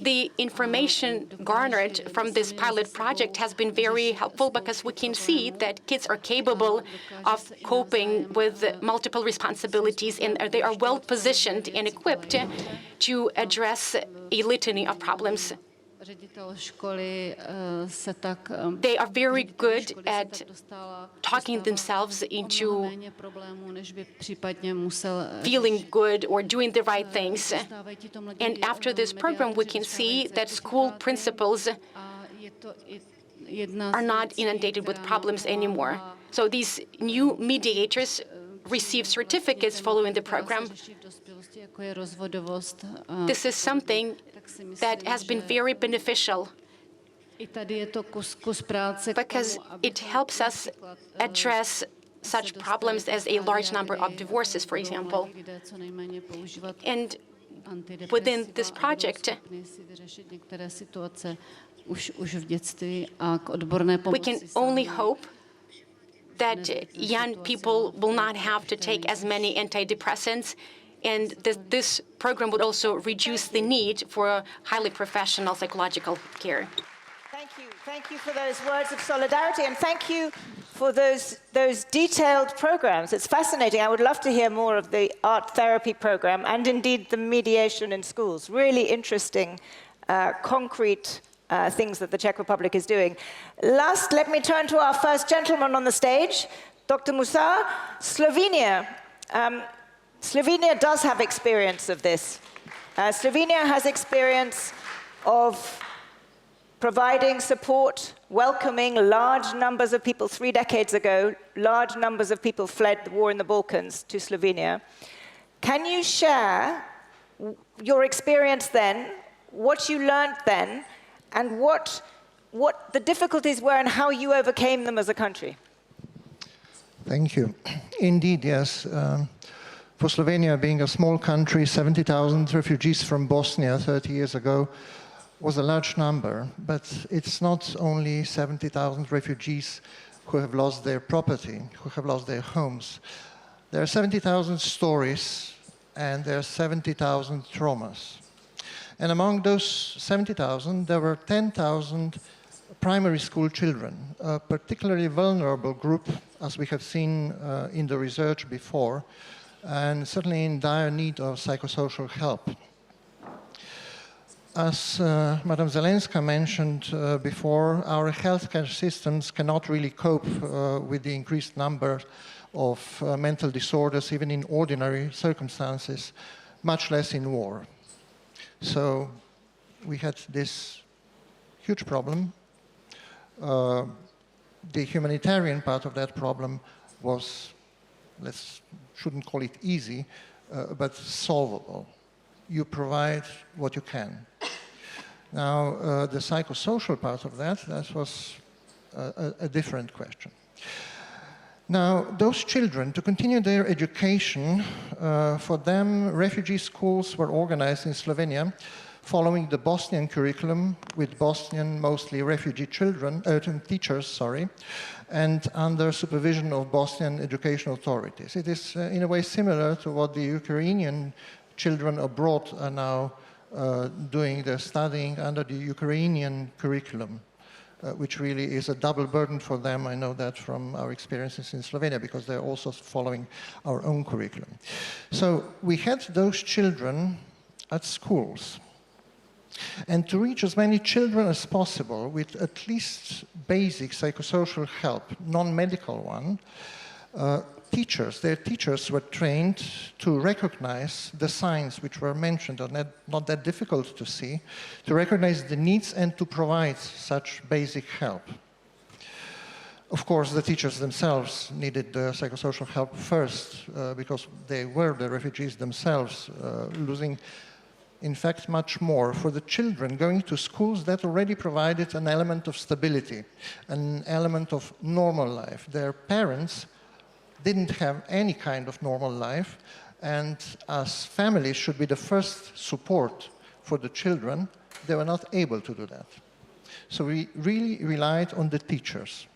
The information garnered from this pilot project has been very helpful because we can see that kids are capable of coping with multiple responsibilities, and they are well positioned and equipped to address a litany of problems. They are very good at talking themselves into feeling good or doing the right things. And after this program, we can see that school principals are not inundated with problems anymore. So these new mediators receive certificates following the program. This is something that has been very beneficial because it helps us address such problems as a large number of divorces, for example. And within this project, we can only hope that young people will not have to take as many antidepressants, and this program would also reduce the need for highly professional psychological care.
Thank you. Thank you for those words of solidarity, and thank you for those detailed programs. It's fascinating. I would love to hear more of the art therapy program and indeed the mediation in schools. Really interesting, concrete things that the Czech Republic is doing. Last, let me turn to our first gentleman on the stage, Dr. Musa. Slovenia. Slovenia does have experience of this. Slovenia has experience of providing support, welcoming large numbers of people. 3 decades ago, large numbers of people fled the war in the Balkans to Slovenia. Can you share your experience then, what you learned then, and what the difficulties were and how you overcame them as a country?
Thank you. Indeed, yes. For Slovenia, being a small country, 70,000 refugees from Bosnia 30 years ago was a large number, but it's not only 70,000 refugees who have lost their property, who have lost their homes. There are 70,000 stories, and there are 70,000 traumas. And among those 70,000, there were 10,000 primary school children, a particularly vulnerable group, as we have seen in the research before, and certainly in dire need of psychosocial help. As Madam Zelenska mentioned before, our healthcare systems cannot really cope with the increased number of mental disorders, even in ordinary circumstances, much less in war. So we had this huge problem. The humanitarian part of that problem was, shouldn't call it easy, but solvable. You provide what you can. Now, the psychosocial part of that was a different question. Now, those children, to continue their education, for them, refugee schools were organized in Slovenia following the Bosnian curriculum with Bosnian, mostly refugee children, teachers, and under supervision of Bosnian education authorities. It is, in a way, similar to what the Ukrainian children abroad are now doing their studying under the Ukrainian curriculum, which really is a double burden for them. I know that from our experiences in Slovenia, because they're also following our own curriculum. So we had those children at schools. And to reach as many children as possible with at least basic psychosocial help, non-medical one, their teachers were trained to recognize the signs which were mentioned, are not that difficult to see, to recognize the needs and to provide such basic help. Of course, the teachers themselves needed the psychosocial help first, because they were the refugees themselves, losing, in fact, much more. For the children going to schools, that already provided an element of stability, an element of normal life. Their parents didn't have any kind of normal life, and as families should be the first support for the children, they were not able to do that. So we really relied on the teachers.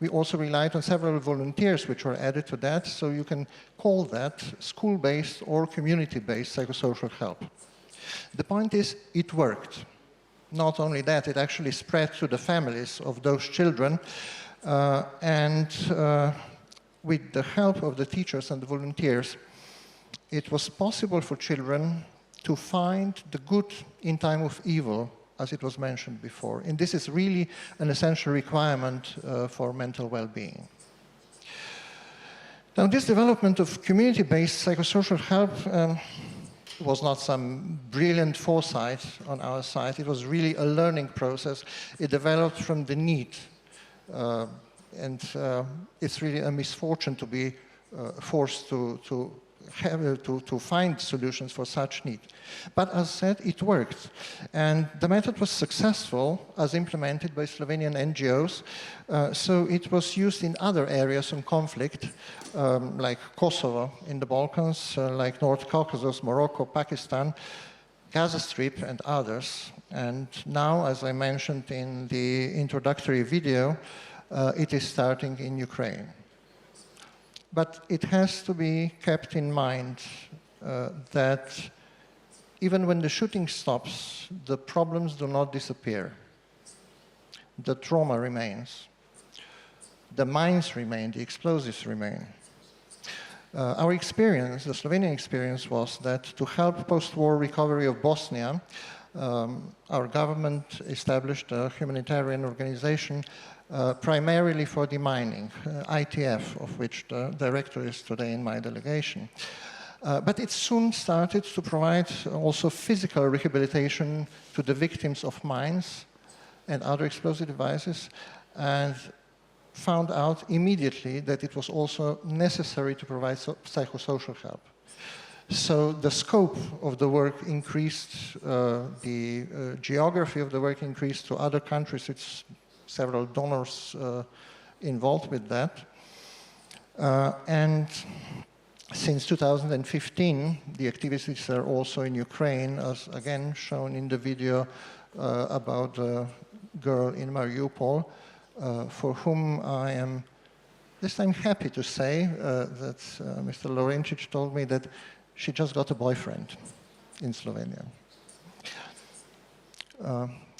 We also relied on several volunteers which were added to that, so you can call that school-based or community-based psychosocial help. The point is, it worked. Not only that, it actually spread to the families of those children, with the help of the teachers and the volunteers, it was possible for children to find the good in time of evil, as it was mentioned before. And this is really an essential requirement for mental well-being. Now, this development of community-based psychosocial help was not some brilliant foresight on our side. It was really a learning process. It developed from the need. And it's really a misfortune to be forced to find solutions for such need. But as said, it worked. And the method was successful as implemented by Slovenian NGOs. So it was used in other areas of conflict, like Kosovo in the Balkans, like North Caucasus, Morocco, Pakistan, Gaza Strip, and others. And now, as I mentioned in the introductory video, it is starting in Ukraine. But it has to be kept in mind that even when the shooting stops, the problems do not disappear. The trauma remains. The mines remain, the explosives remain. Our experience, the Slovenian experience, was that to help post-war recovery of Bosnia, our government established a humanitarian organization primarily for demining, ITF, of which the director is today in my delegation. But it soon started to provide also physical rehabilitation to the victims of mines and other explosive devices, and found out immediately that it was also necessary to provide psychosocial help. So the scope of the work increased, the geography of the work increased to other countries. It's several donors involved with that. And since 2015, the activities are also in Ukraine, as again shown in the video about the girl in Mariupol, for whom I am this time happy to say that Mr. Lorencic told me that she just got a boyfriend in Slovenia.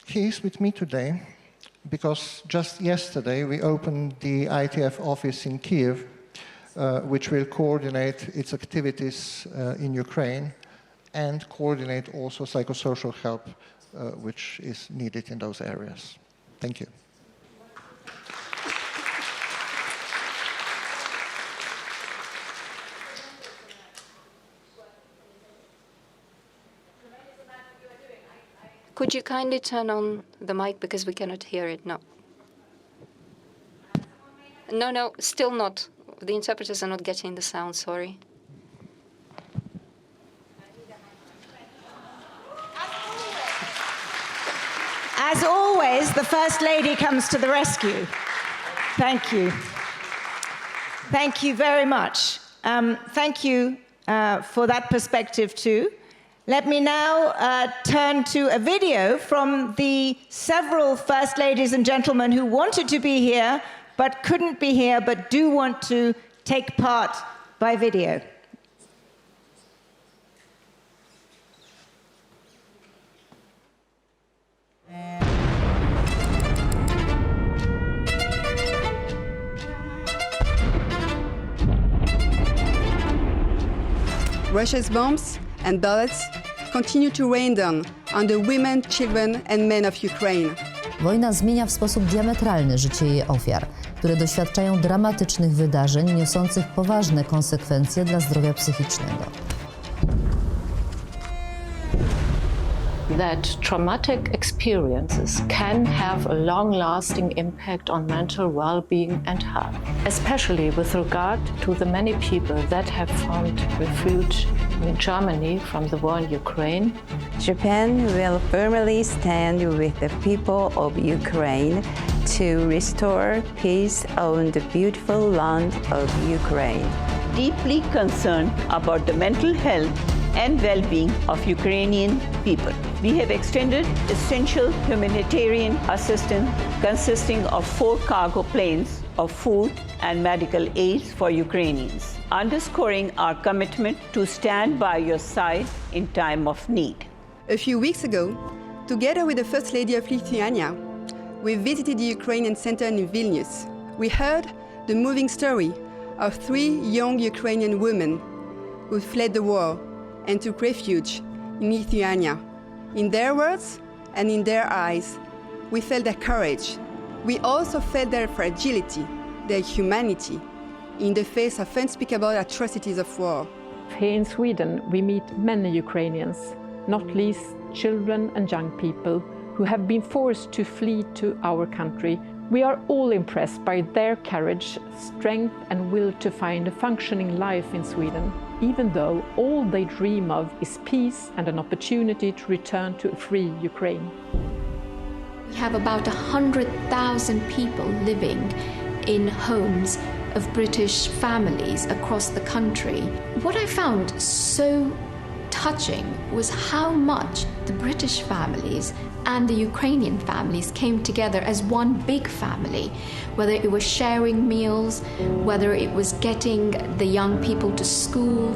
He is with me today because just yesterday we opened the ITF office in Kiev, which will coordinate its activities in Ukraine and coordinate also psychosocial help, which is needed in those areas. Thank you.
Could you kindly turn on the mic because we cannot hear it? No. No, still not. The interpreters are not getting the sound, sorry.
As always, the First Lady comes to the rescue. Thank you. Thank you very much. Thank you for that perspective too. Let me now turn to a video from the several First Ladies and gentlemen who wanted to be here but couldn't be here but do want to take part by video.
Russia's bombs and bullets continue to rain down on the women, children and men of Ukraine.
Wojna zmienia w sposób diametralny życie jej ofiar, które doświadczają dramatycznych wydarzeń niosących poważne konsekwencje dla zdrowia psychicznego.
That traumatic experiences can have a long-lasting impact on mental well-being and health, especially with regard to the many people that have found refuge in Germany from the war in Ukraine.
Japan will firmly stand with the people of Ukraine to restore peace on the beautiful land of Ukraine.
Deeply concerned about the mental health and well-being of Ukrainian people. We have extended essential humanitarian assistance consisting of 4 cargo planes of food and medical aids for Ukrainians, underscoring our commitment to stand by your side in time of need.
A few weeks ago, together with the First Lady of Lithuania, we visited the Ukrainian center in Vilnius. We heard the moving story of 3 young Ukrainian women who fled the war and took refuge in Lithuania. In their words, and in their eyes, we felt their courage. We also felt their fragility, their humanity, in the face of unspeakable atrocities of war.
Here in Sweden, we meet many Ukrainians, not least children and young people, who have been forced to flee to our country. We are all impressed by their courage, strength, and will to find a functioning life in Sweden, even though all they dream of is peace and an opportunity to return to a free Ukraine.
We have about 100,000 people living in homes of British families across the country. What I found so touching was how much the British families and the Ukrainian families came together as one big family, whether it was sharing meals, whether it was getting the young people to school,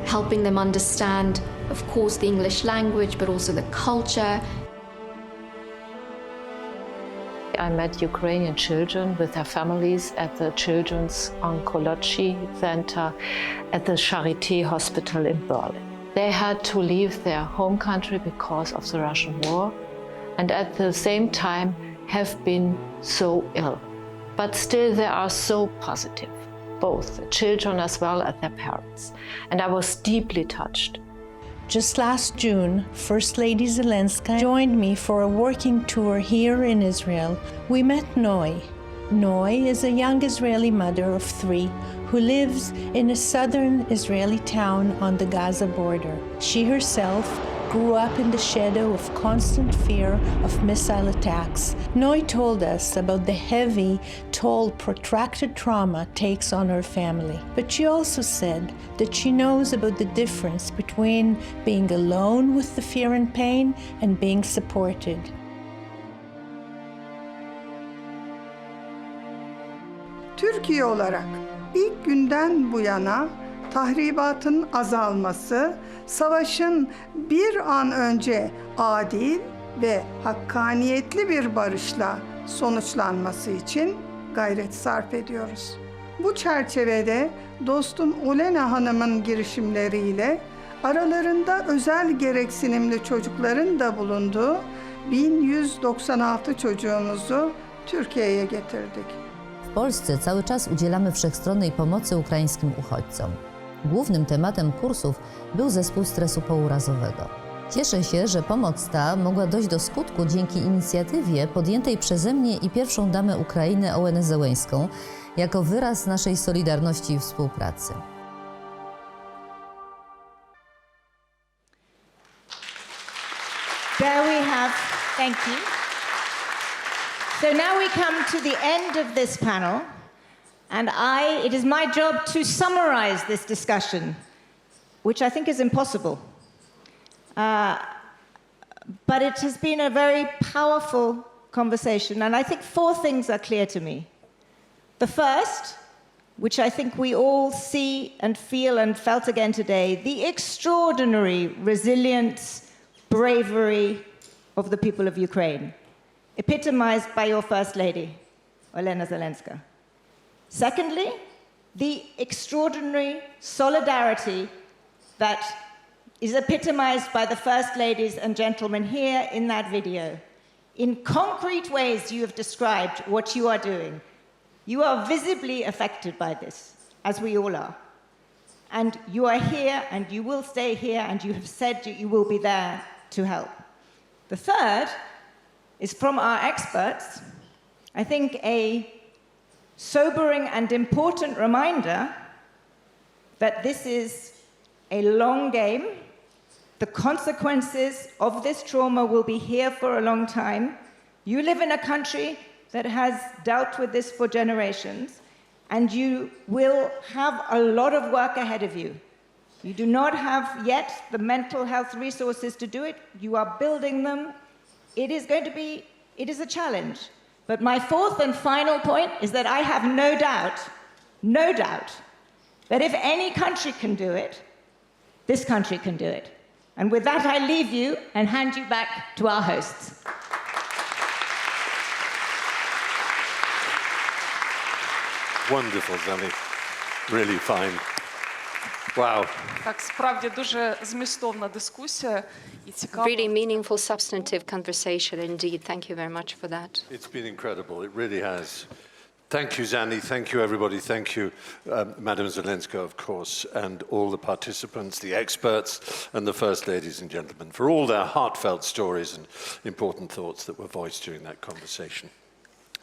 helping them understand, of course, the English language, but also the culture.
I met Ukrainian children with their families at the Children's Oncology Center at the Charité Hospital in Berlin. They had to leave their home country because of the Russian war, and at the same time have been so ill. But still they are so positive, both the children as well as their parents. And I was deeply touched.
Just last June, First Lady Zelenska joined me for a working tour here in Israel. We met Noi. Noi is a young Israeli mother of 3 who lives in a southern Israeli town on the Gaza border. She herself grew up in the shadow of constant fear of missile attacks. Noi told us about the heavy toll protracted trauma takes on her family. But she also said that she knows about the difference between being alone with the fear and pain and being supported.
Türkiye olarak ilk günden bu yana tahribatın azalması, savaşın bir an önce adil ve hakkaniyetli bir barışla sonuçlanması için gayret sarf ediyoruz. Bu çerçevede dostum Olena Hanım'ın girişimleriyle aralarında özel gereksinimli çocukların da bulunduğu 1196 çocuğumuzu Türkiye'ye getirdik.
W Polsce cały czas udzielamy wszechstronnej pomocy ukraińskim uchodźcom. Głównym tematem kursów był zespół stresu pourazowego. Cieszę się, że pomoc ta mogła dojść do skutku dzięki inicjatywie podjętej przeze mnie i pierwszą damę Ukrainy Olenę Zełenськą jako wyraz naszej solidarności i współpracy.
There we have, thank you. So now we come to the end of this panel, and it is my job to summarize this discussion, which I think is impossible. But it has been a very powerful conversation, and I think 4 things are clear to me. The first, which I think we all see and feel and felt again today, the extraordinary resilience, bravery of the people of Ukraine, epitomized by your First Lady, Olena Zelenska. Secondly, the extraordinary solidarity that is epitomized by the First Ladies and gentlemen here in that video. In concrete ways, you have described what you are doing. You are visibly affected by this, as we all are. And you are here, and you will stay here, and you have said that you will be there to help. The third is from our experts, I think a sobering and important reminder that this is a long game. The consequences of this trauma will be here for a long time. You live in a country that has dealt with this for generations, and you will have a lot of work ahead of you. You do not have yet the mental health resources to do it. You are building them. It is a challenge. But my 4th and final point is that I have no doubt, that if any country can do it, this country can do it. And with that, I leave you and hand you back to our hosts.
Wonderful, Zali. Really fine. Wow.
Так, справді дуже змістовна дискусія і цікаво.
Really meaningful, substantive conversation indeed. Thank you very much for that.
It's been incredible. It really has. Thank you, Zanny. Thank you, everybody. Thank you, Madam Zelenska, of course, and all the participants, the experts, and the First Ladies and Gentlemen for all their heartfelt stories and important thoughts that were voiced during that conversation.